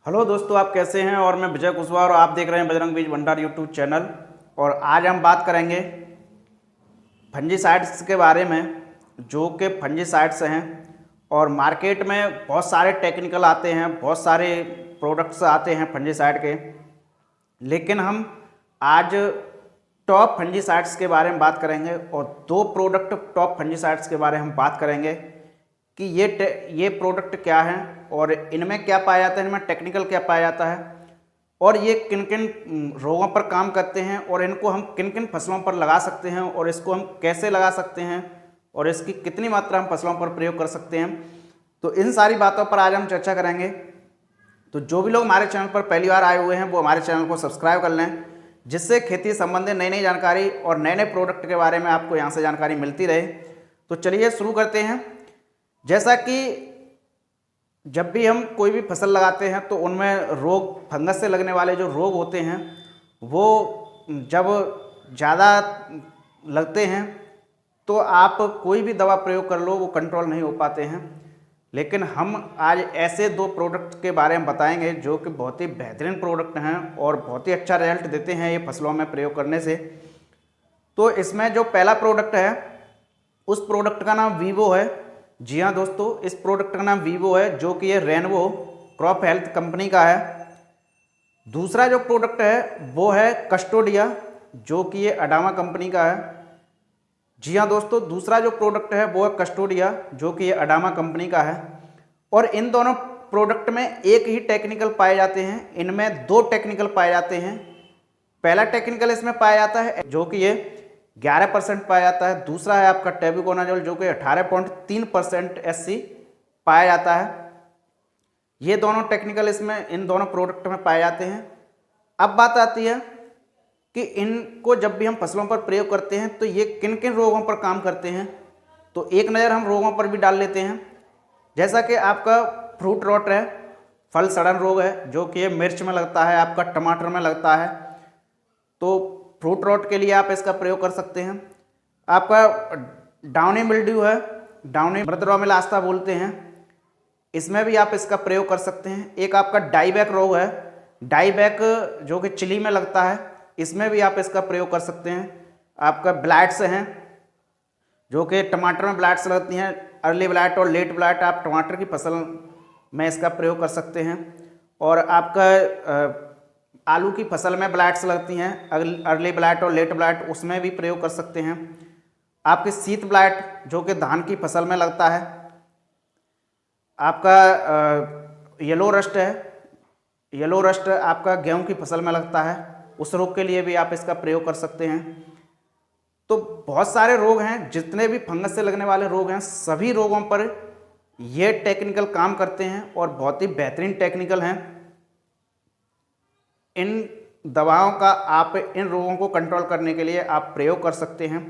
Hello दोस्तों, आप कैसे हैं। और मैं विजय कुशवाहा और आप देख रहे हैं बजरंग बीज भंडार यूट्यूब चैनल। और आज हम बात करेंगे फंजीसाइड्स के बारे में, जो कि फंजीसाइड्स हैं। और मार्केट में बहुत सारे टेक्निकल आते हैं, बहुत सारे प्रोडक्ट्स आते हैं फंजीसाइड के, लेकिन हम आज टॉप फंजीसाइड्स के बारे में बात करेंगे। और दो प्रोडक्ट टॉप फंजीसाइड्स के बारे में हम बात करेंगे कि ये प्रोडक्ट क्या हैं और इनमें क्या पाया जाता है, इनमें टेक्निकल क्या पाया जाता है, और ये किन किन रोगों पर काम करते हैं, और इनको हम किन किन फसलों पर लगा सकते हैं, और इसको हम कैसे लगा सकते हैं, और इसकी कितनी मात्रा हम फसलों पर प्रयोग कर सकते हैं। तो इन सारी बातों पर आज हम चर्चा करेंगे। तो जो भी लोग हमारे चैनल पर पहली बार आए हुए हैं वो हमारे चैनल को सब्सक्राइब कर लें, जिससे खेती संबंधी नई नई जानकारी और नए नए प्रोडक्ट के बारे में आपको यहाँ से जानकारी मिलती रहे। तो चलिए शुरू करते हैं। जैसा कि जब भी हम कोई भी फसल लगाते हैं तो उनमें रोग, फंगस से लगने वाले जो रोग होते हैं वो जब ज़्यादा लगते हैं तो आप कोई भी दवा प्रयोग कर लो वो कंट्रोल नहीं हो पाते हैं। लेकिन हम आज ऐसे दो प्रोडक्ट के बारे में बताएंगे जो कि बहुत ही बेहतरीन प्रोडक्ट हैं और बहुत ही अच्छा रिजल्ट देते हैं ये फसलों में प्रयोग करने से। तो इसमें जो पहला प्रोडक्ट है उस प्रोडक्ट का नाम वीवो है। जी हाँ दोस्तों, इस प्रोडक्ट का नाम वीवो है, जो कि ये रेनवो क्रॉप हेल्थ कंपनी का है। दूसरा जो प्रोडक्ट है वो है कस्टोडिया, जो कि ये अडामा कंपनी का है। जी हाँ दोस्तों, दूसरा जो प्रोडक्ट है वो है कस्टोडिया, जो कि ये अडामा कंपनी का है। और इन दोनों प्रोडक्ट में एक ही टेक्निकल पाए जाते हैं, इनमें दो टेक्निकल पाए जाते हैं। पहला टेक्निकल इसमें पाया जाता है जो कि ये 11% पाया जाता है। दूसरा है आपका टेबुकोनाजोल, जो कि 18.3% SC पाया जाता है। ये दोनों टेक्निकल इसमें इन दोनों प्रोडक्ट में पाए जाते हैं। अब बात आती है कि इनको जब भी हम फसलों पर प्रयोग करते हैं तो ये किन किन रोगों पर काम करते हैं। तो एक नज़र हम रोगों पर भी डाल लेते हैं। जैसा कि आपका फ्रूट रॉट है, फल सड़न रोग है, जो कि ये मिर्च में लगता है, आपका टमाटर में लगता है। तो फ्रूट रॉट के लिए आप इसका प्रयोग कर सकते हैं। आपका डाउनी मिल्ड्यू है, डाउनी मृदरोमिलास्ता बोलते हैं, इसमें भी आप इसका प्रयोग कर सकते हैं। एक आपका डाईबैक रोग है, डाईबैक जो कि चिली में लगता है, इसमें भी आप इसका प्रयोग कर सकते हैं। आपका ब्लाइट्स हैं, जो कि टमाटर में ब्लाइट्स लगती हैं, अर्ली ब्लाइट और लेट ब्लाइट, आप टमाटर की फसल में इसका प्रयोग कर सकते हैं। और आपका आलू की फसल में ब्लाइट्स लगती हैं, अर्ली ब्लाइट और लेट ब्लाइट, उसमें भी प्रयोग कर सकते हैं। आपके शीत ब्लाइट, जो कि धान की फसल में लगता है। आपका येलो रस्ट है, येलो रस्ट आपका गेहूं की फसल में लगता है, उस रोग के लिए भी आप इसका प्रयोग कर सकते हैं। तो बहुत सारे रोग हैं, जितने भी फंगस से लगने वाले रोग हैं, सभी रोगों पर ये टेक्निकल काम करते हैं और बहुत ही बेहतरीन टेक्निकल हैं। इन दवाओं का आप इन रोगों को कंट्रोल करने के लिए आप प्रयोग कर सकते हैं।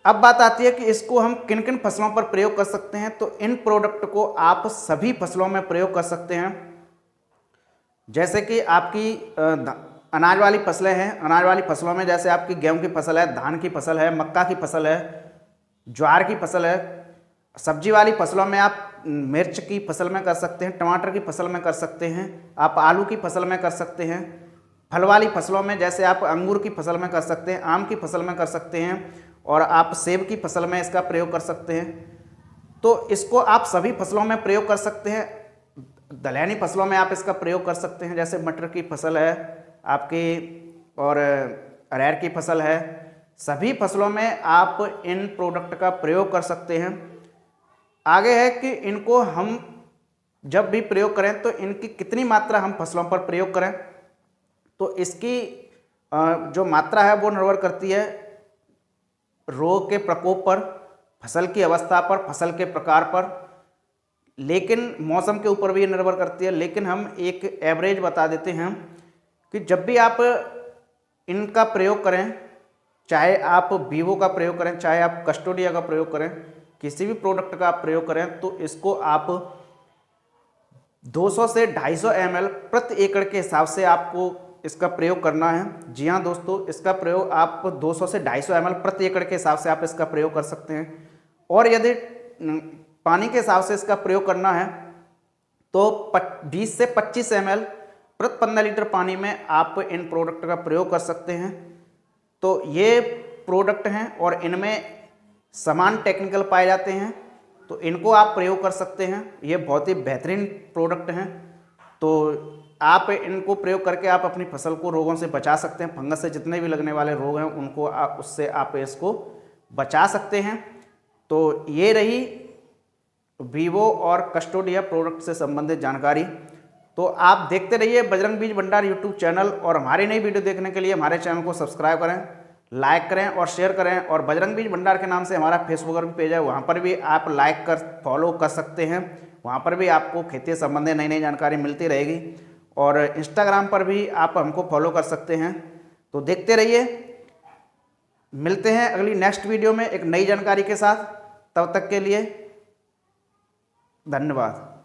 अब बात आती है कि इसको हम किन किन फसलों पर प्रयोग कर सकते हैं। तो इन प्रोडक्ट को आप सभी फसलों में प्रयोग कर सकते हैं। जैसे कि आपकी अनाज वाली फसलें हैं, अनाज वाली फसलों में जैसे आपकी गेहूं की फसल है, धान की फसल है, मक्का की फसल है, ज्वार की फसल है। सब्जी वाली फसलों में आप मिर्च की फसल में कर सकते हैं, टमाटर की फसल में कर सकते हैं, आप आलू की फसल में कर सकते हैं। फल वाली फसलों में जैसे आप अंगूर की फसल में कर सकते हैं, आम की फसल में कर सकते हैं, और आप सेब की फसल में इसका प्रयोग कर सकते हैं। तो इसको आप सभी फसलों में प्रयोग कर सकते हैं। दलहनी फसलों में आप इसका प्रयोग कर सकते हैं, जैसे मटर की फसल है आपकी, और अरहर की फसल है। सभी फसलों में आप इन प्रोडक्ट का प्रयोग कर सकते हैं। आगे है कि इनको हम जब भी प्रयोग करें तो इनकी कितनी मात्रा हम फसलों पर प्रयोग करें। तो इसकी जो मात्रा है वो निर्भर करती है रोग के प्रकोप पर, फसल की अवस्था पर, फसल के प्रकार पर, लेकिन मौसम के ऊपर भी निर्भर करती है। लेकिन हम एक एवरेज बता देते हैं कि जब भी आप इनका प्रयोग करें, चाहे आप वीवो का प्रयोग करें, चाहे आप कस्टोडिया का प्रयोग करें, किसी भी प्रोडक्ट का आप प्रयोग करें, तो इसको आप 200 से 250 ml प्रति एकड़ के हिसाब से आपको इसका प्रयोग करना है। जी हाँ दोस्तों, इसका प्रयोग आप 200 से 250 ml प्रति एकड़ के हिसाब से आप इसका प्रयोग कर सकते हैं। और यदि पानी के हिसाब से इसका प्रयोग करना है तो 20 से 25 ml प्रति 15 लीटर पानी में आप इन प्रोडक्ट का प्रयोग कर सकते हैं। तो ये प्रोडक्ट हैं और इनमें समान टेक्निकल पाए जाते हैं, तो इनको आप प्रयोग कर सकते हैं। ये बहुत ही बेहतरीन प्रोडक्ट हैं, तो आप इनको प्रयोग करके आप अपनी फसल को रोगों से बचा सकते हैं। फंगस से जितने भी लगने वाले रोग हैं उनको उससे आप इसको बचा सकते हैं। तो ये रही वीवो और कस्टोडिया प्रोडक्ट से संबंधित जानकारी। तो आप देखते रहिए बजरंग बीज भंडार यूट्यूब चैनल, और हमारी नई वीडियो देखने के लिए हमारे चैनल को सब्सक्राइब करें, लाइक करें और शेयर करें। और बजरंग बीज भंडार के नाम से हमारा फेसबुक पर भी पेज है, वहाँ पर भी आप लाइक कर फॉलो कर सकते हैं। वहाँ पर भी आपको खेती से संबंधित नई नई जानकारी मिलती रहेगी, और इंस्टाग्राम पर भी आप हमको फॉलो कर सकते हैं। तो देखते रहिए, मिलते हैं अगली नेक्स्ट वीडियो में एक नई जानकारी के साथ। तब तक के लिए धन्यवाद।